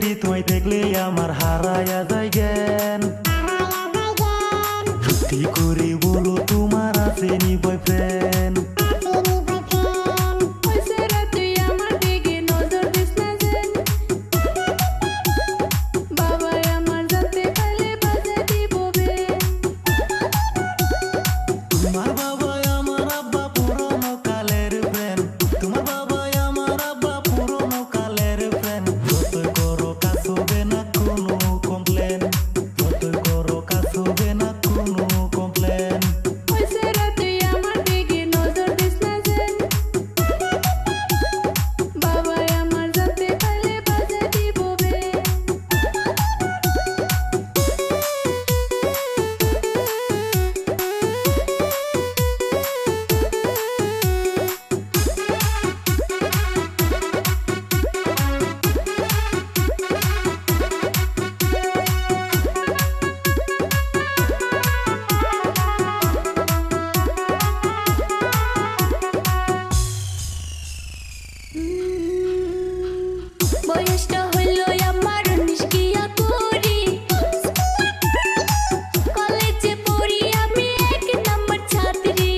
সেরি তোমায় দেখলে আমার হারায়া যায় জ্ঞান। সত্যি করে বলো তোমার আছে নি বয়ফ্রেন্ড? তোমার বাবা আমার আব্বা পুরনো কালের ফ্রেন্ড, তোমার বাবা আমার আব্বা পুরনো কালের ফ্রেন্ড। যতই করো কাজ হবে না কোনো কমপ্লেন, যতই করো কাজ হবে না কোনো কমপ্লেন। বয়সটা হইল আমার 19 গিয়া করি, কলেজে পড়ি আমি 1 নম্বর ছাত্রী।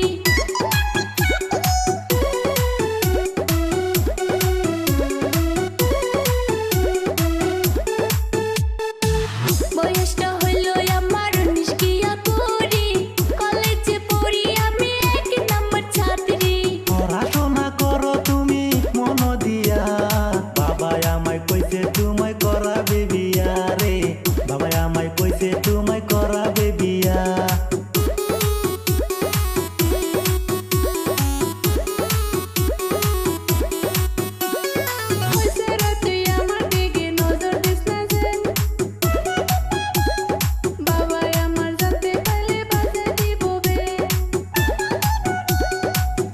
বয়সটা হইল আমার 19 গিয়া করি, কলেজে পড়ি আমি 1 নম্বর ছাত্রী। পড়াশোনা করো তুমি মন দিয়া, বাবা আমায় কইছে তোমায় করাবে বিয়া রে, বাবা আমায় কইছে তোমায় করাবে বিয়া।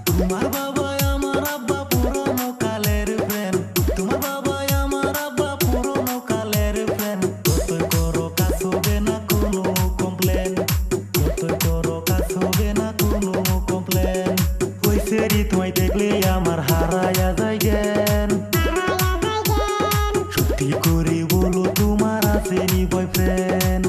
তোমার বাবা আমার আব্বা পুরনো কালের ফ্রেন্ড, তোমার বাবা আমার আব্বা পুরনো কালের ফ্রেন্ড। যতই করো কাজ হবে না কোনো কমপ্লেন, যতই করো কাজ হবে না কোনো কমপ্লেন। ওই সেরি তোমায় দেখলে আমার হারায়া যায় জ্ঞান। সত্যি করে বলো তোমার আছে নি বয়ফ্রেন্ড?